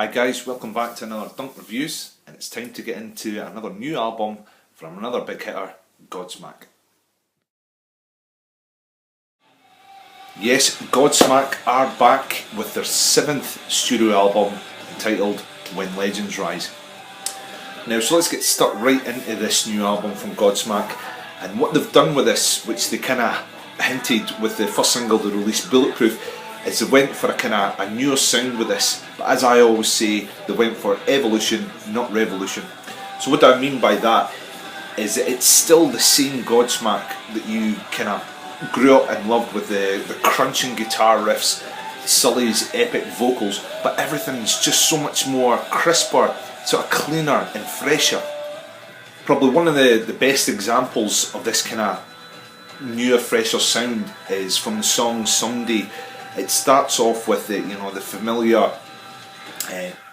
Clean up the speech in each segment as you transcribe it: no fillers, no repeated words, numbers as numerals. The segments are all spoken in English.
Hi guys, welcome back to another Dunk Reviews, and it's time to get into another new album from another big hitter, GODSMACK. Yes, GODSMACK are back with their 7th studio album entitled When Legends Rise. Now, so let's get stuck right into this new album from GODSMACK, and what they've done with this, which they kind of hinted with the first single they released, Bulletproof, is they went for a newer sound with this, but as I always say, they went for evolution, not revolution. So what I mean by that is that it's still the same GODSMACK that you kind of grew up and loved, with the crunching guitar riffs, Sully's epic vocals, but everything's just so much more crisper, sort of cleaner and fresher. Probably one of the best examples of this kind of newer, fresher sound is from the song Someday. It starts off with the familiar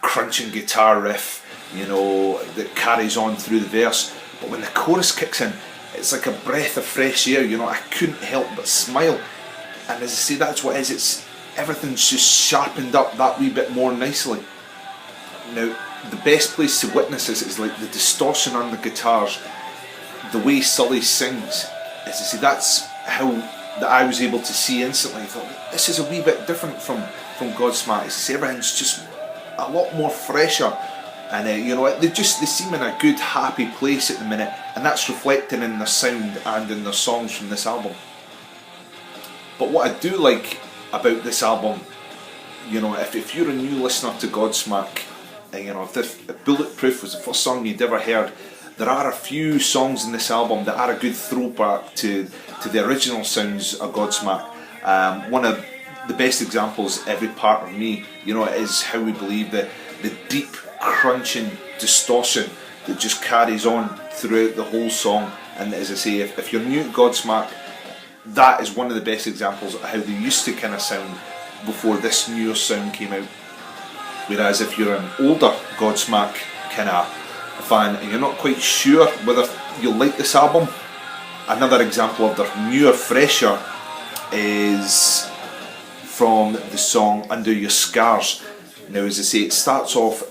crunching guitar riff, that carries on through the verse. But when the chorus kicks in, it's like a breath of fresh air. I couldn't help but smile. And as I say, that's what it is. Everything's just sharpened up that wee bit more nicely. Now, the best place to witness this is like the distortion on the guitars, the way Sully sings. As I say, that's how that I was able to see instantly. I thought, this is a wee bit different from GODSMACK. Everything's just a lot more fresher, and they seem in a good, happy place at the minute, and that's reflecting in their sound and in their songs from this album. But what I do like about this album, if you're a new listener to GODSMACK, if Bulletproof was the first song you'd ever heard, there are a few songs in this album that are a good throwback to the original sounds of GODSMACK. One of the best examples, Every Part of Me, is How We Believe, the deep crunching distortion that just carries on throughout the whole song. And as I say, if you're new to GODSMACK, that is one of the best examples of how they used to kind of sound before this newer sound came out. Whereas if you're an older GODSMACK kind of fan and you're not quite sure whether you'll like this album, another example of their newer, fresher is from the song Under Your Scars. Now, as I say, it starts off,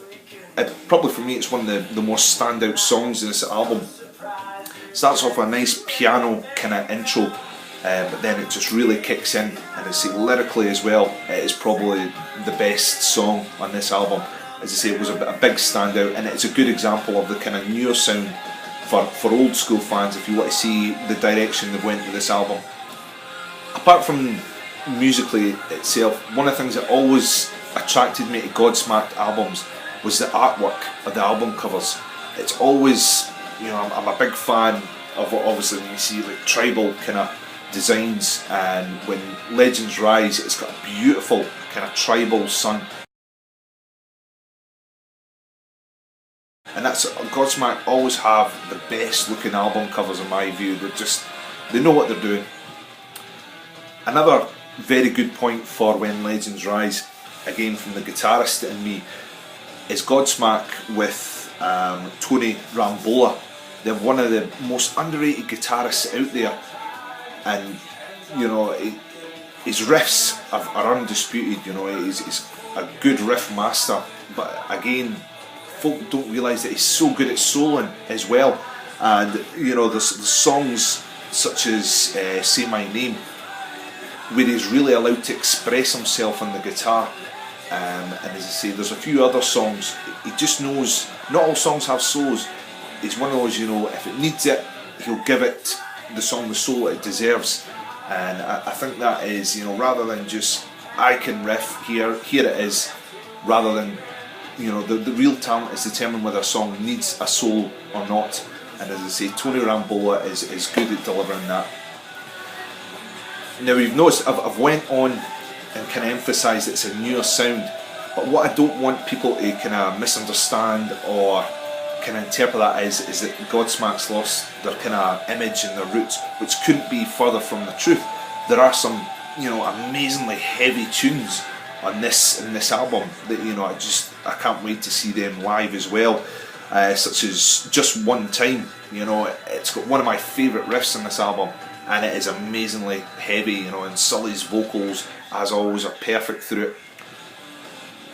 probably for me it's one of the more standout songs in this album. It starts off with a nice piano kind of intro, but then it just really kicks in, and as I say, lyrically as well, it is probably the best song on this album. As I say, it was a big standout, and it's a good example of the kind of newer sound for old school fans if you want to see the direction they went with this album. Apart from musically itself, one of the things that always attracted me to GODSMACK albums was the artwork of the album covers. It's always, I'm a big fan of, obviously, when you see like tribal kind of designs, and when Legends Rise, it's got a beautiful kind of tribal sun. And that's, GODSMACK always have the best looking album covers in my view. They know what they're doing. Another very good point for When Legends Rise, again from the guitarist in me, is GODSMACK with Tony Rambola. They're one of the most underrated guitarists out there, and his riffs are undisputed. He's a good riff master, but again, folk don't realise that he's so good at soloing as well. And the songs such as Say My Name, where he's really allowed to express himself on the guitar, and as I say, there's a few other songs he just knows. Not all songs have solos. He's one of those, if it needs it, he'll give it the solo it deserves. And I think that is, rather than just I can riff, here it is, rather than the real talent is determined whether a song needs a solo or not. And as I say, Tony Rambola is good at delivering that. Now, you've noticed I've went on and kind of emphasised it's a newer sound, but what I don't want people to kind of misunderstand or kind of interpret that is that GODSMACK's lost their kind of image and their roots, which couldn't be further from the truth. There are some amazingly heavy tunes on this album that I can't wait to see them live as well, such as Just One Time. It's got one of my favourite riffs on this album, and it is amazingly heavy, and Sully's vocals, as always, are perfect through it.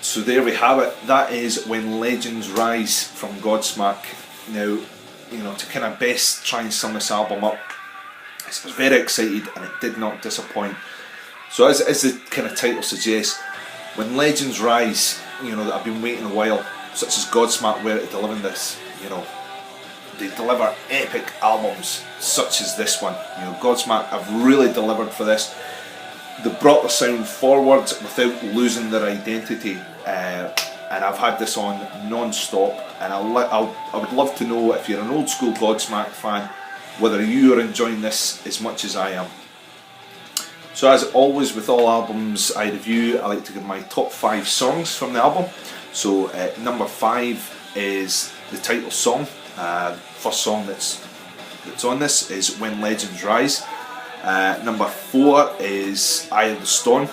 So there we have it. That is When Legends Rise from Godsmack. Now, to kind of best try and sum this album up, I was very excited and it did not disappoint. So as the kind of title suggests, when legends rise, that I've been waiting a while, such as Godsmack were to deliver this, they deliver epic albums such as this one. Godsmack have really delivered for this. They brought the sound forward without losing their identity, and I've had this on non-stop, and I would love to know, if you're an old school Godsmack fan, whether you are enjoying this as much as I am. So as always with all albums I review, I like to give my top 5 songs from the album. So number 5 is the title song. First song that's on this is When Legends Rise. Number 4 is Eye of the Storm,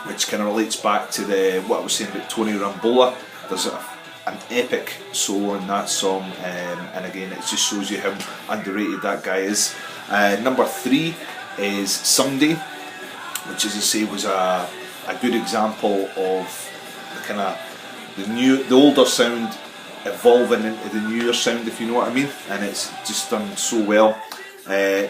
which kind of relates back to what I was saying about Tony Rambola. There's an epic solo in that song, and again it just shows you how underrated that guy is. Number 3 is Someday, which, as I say, was a good example of the older sound evolving into the newer sound, if you know what I mean, and it's just done so well.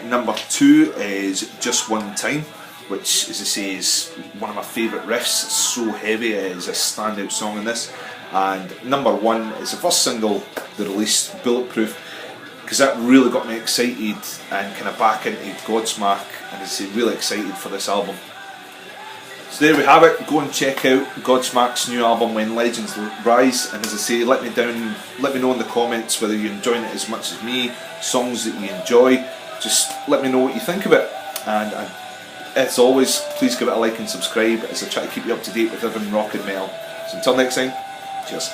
Number 2 is Just One Time, which, as I say, is one of my favourite riffs. It's so heavy, it is a standout song in this. And number 1 is the first single they released, Bulletproof, because that really got me excited and kind of back into Godsmack, and as I say, really excited for this album. So there we have it. Go and check out Godsmack's new album When Legends Rise, and as I say, let me know in the comments whether you're enjoying it as much as me, songs that you enjoy. Just let me know what you think of it, and as always, please give it a like and subscribe as I try to keep you up to date with everything rock and metal. So until next time, cheers.